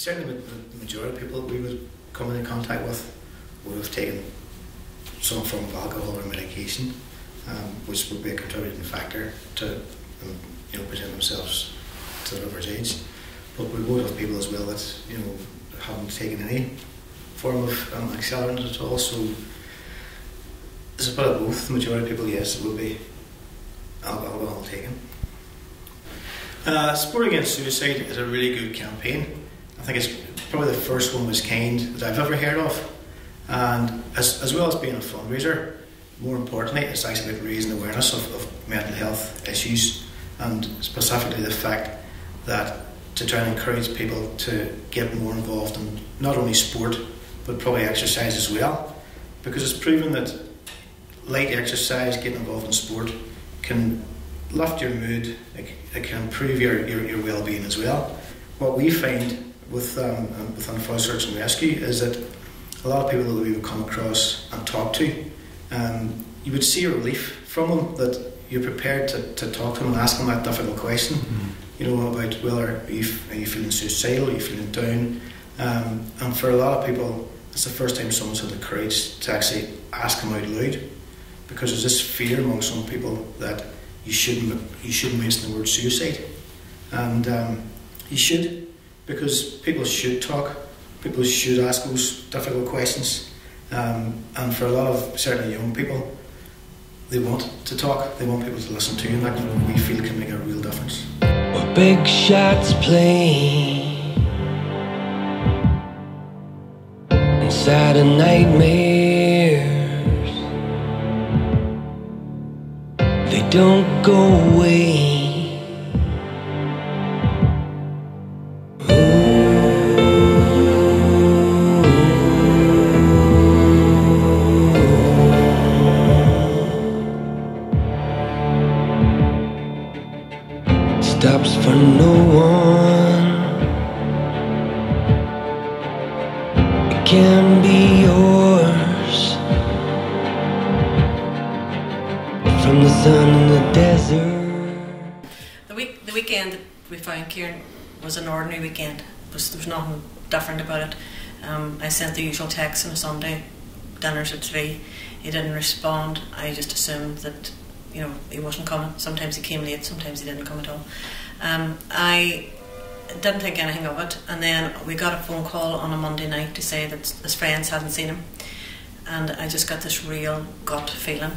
certainly the majority of people we would come into contact with would have taken some form of alcohol or medication, which would be a contributing factor to present themselves to their average age. But we would have people as well that haven't taken any form of accelerant at all. So it's a bit of both. The majority of people, yes, it would be alcohol taken. Sport Against Suicide is a really good campaign. I think it's probably the first one of its kind that I've ever heard of. And as well as being a fundraiser, more importantly, it's actually about raising awareness of mental health issues, and specifically the fact that to try and encourage people to get more involved in not only sport but probably exercise as well, because it's proven that light exercise, getting involved in sport, can lift your mood, it can improve your well-being as well. What we find within Fire Search and Rescue is that a lot of people that we would come across and talk to, you would see a relief from them, that you're prepared to talk to them and ask them that difficult question, about whether are you feeling suicidal, are you feeling down, and for a lot of people it's the first time someone's had the courage to actually ask them out loud, because there's this fear among some people that you shouldn't mention the word suicide, and you should, because people should talk, people should ask those difficult questions, and for a lot of certainly young people, they want to talk, they want people to listen to, and that we feel can make a real difference. A big shots playing inside of nightmares, they don't go away. Stops for no one. It can be yours from the sun in the desert. The weekend that we found Kieran was an ordinary weekend. There was nothing different about it. I sent the usual text on a Sunday, dinners at 3. He didn't respond. I just assumed that he wasn't coming. Sometimes he came late, sometimes he didn't come at all. I didn't think anything of it, and then we got a phone call on a Monday night to say that his friends hadn't seen him, and I just got this real gut feeling.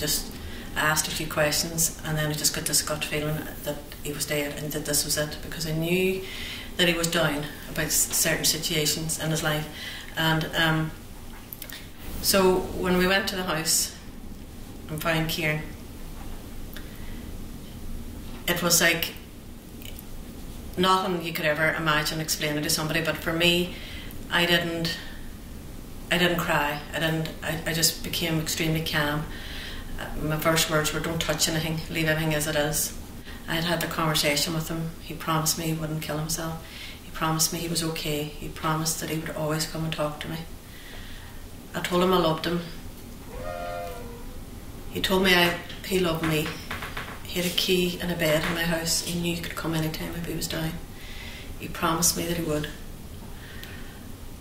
I asked a few questions, and then I just got this gut feeling that he was dead and that this was it, because I knew that he was down about certain situations in his life. And so when we went to the house and found Kieran, it was like nothing you could ever imagine explaining to somebody. But for me, I didn't cry. I just became extremely calm. My first words were, "Don't touch anything, leave everything as it is." I had had the conversation with him. He promised me he wouldn't kill himself. He promised me he was okay. He promised that he would always come and talk to me. I told him I loved him. He told me he loved me. He had a key and a bed in my house. He knew he could come anytime if he was down. He promised me that he would.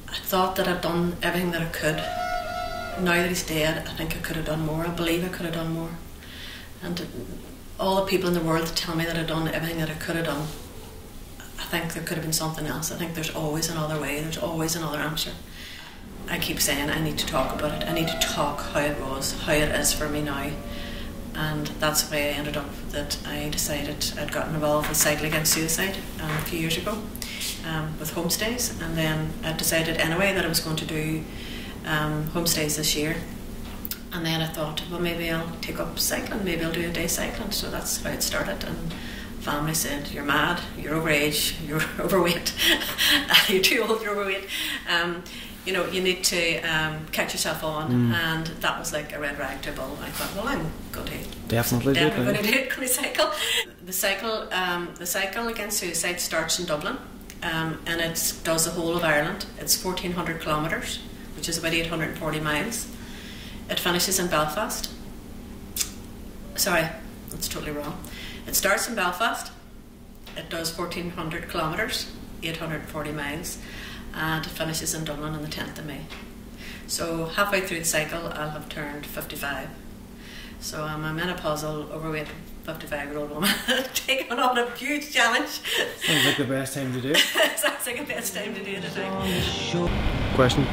I thought that I'd done everything that I could. Now that he's dead, I think I could have done more. I believe I could have done more. And all the people in the world that tell me that I've done everything that I could have done, I think there could have been something else. I think there's always another way. There's always another answer. I keep saying I need to talk about it. I need to talk how it was, how it is for me now. And that's the way I ended up, that I decided I'd gotten involved with Cycle Against Suicide a few years ago with homestays, and then I decided anyway that I was going to do homestays this year. And then I thought, well, maybe I'll take up cycling, maybe I'll do a day cycling. So that's how it started. And family said, "You're mad, you're overage, you're overweight, you're too old, you're overweight. You need to catch yourself on." And that was like a red rag to a bull. I thought, well, I'm going to definitely going to do it, going to cycle. The cycle against suicide starts in Dublin, and it does the whole of Ireland. It's 1,400 kilometres, which is about 840 miles. It finishes in Belfast. Sorry, that's totally wrong. It starts in Belfast. It does 1,400 kilometres. 840 miles, and it finishes in Dublin on the 10th of May. So halfway through the cycle I'll have turned 55. So I'm a menopausal, overweight 55-year-old woman taking on a huge challenge. Sounds like the best time to do it. Sounds like the best time to do it, I think. Question?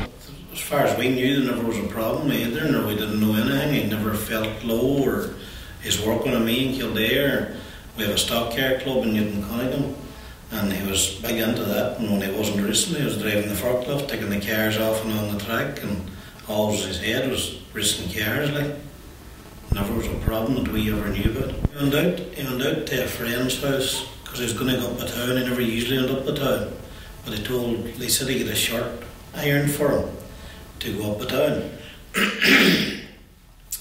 As far as we knew, there never was a problem either, nor we didn't know anything. He never felt low, or his work on me in Kildare. We have a stock car club in Newton Cunningham, and he was big into that. And when he wasn't racing, he was driving the forklift, taking the cars off and on the track, and always his head was racing cars. Like, never was a problem that we ever knew about. He went out to a friend's house because he was going to go up the town. He never usually went up the town, but they said he get a shirt ironed for him to go up the town.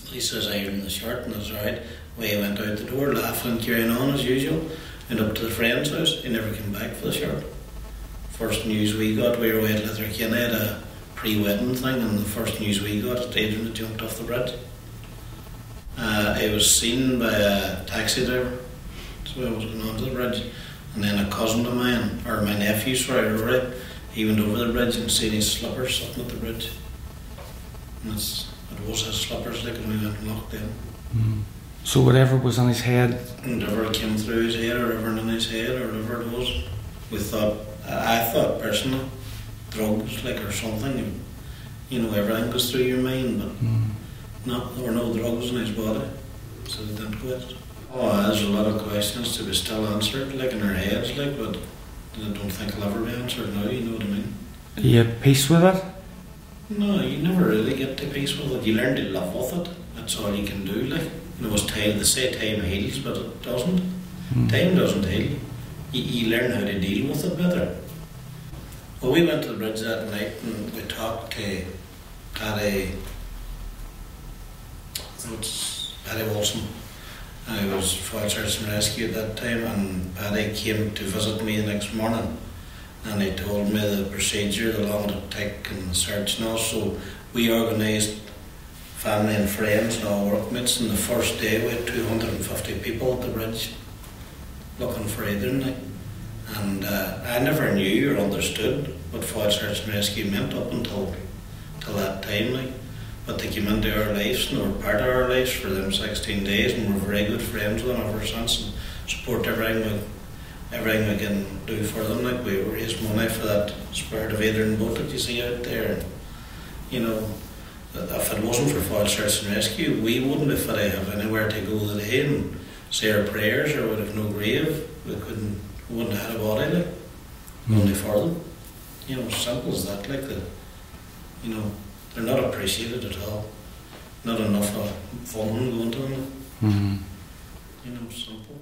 He says iron the shirt, and that's right. Well, he went out the door laughing and carrying on as usual. Went up to the friend's house. He never came back for the shirt. First news we got, we were away at Letterkenny at a pre-wedding thing, and the first news we got is Adrian had jumped off the bridge. He was seen by a taxi driver, so I was going onto the bridge, and then a cousin of mine, or my nephew, sorry, Rory, he went over the bridge and seen his slippers sitting at the bridge. And it was his slippers, like, and we went and locked them. Mm. So whatever was on his head? Whatever came through his head, or whatever in his head, or whatever it was, I thought personally, drugs, like, or something. You know, everything goes through your mind, but there were no drugs in his body, so they didn't quit. Oh, there's a lot of questions to be still answered, like, in our heads, like, but I don't think I'll ever be answered now, you know what I mean? Are you at peace with it? No, you never really get to peace with it. You learn to live with it. That's all you can do, like. You know, they say time heals, but it doesn't. Time doesn't heal. You learn how to deal with it better. Well, we went to the bridge that night and we talked to Paddy Wilson. I was Fire Search and Rescue at that time, and Paddy came to visit me the next morning, and he told me the procedure, the long it would take and the search and all. So we organised family and friends and all workmates, and the first day we had 250 people at the bridge looking for Adrian. And I never knew or understood what Fire Search and Rescue meant up until that time. Like. But they came into our lives and were part of our lives for them 16 days, and we're very good friends with them ever since, and support everything we can do for them. Like, we raise money for that Spirit of Adrian boat that you see out there. And, you know, if it wasn't for Fire Search and Rescue, we wouldn't have have anywhere to go today and say our prayers, or would have no grave. We wouldn't have had a body, like, only for them. You know, simple as that, like, that, you know, they're not appreciated at all. Not enough fun going to them. You know, simple.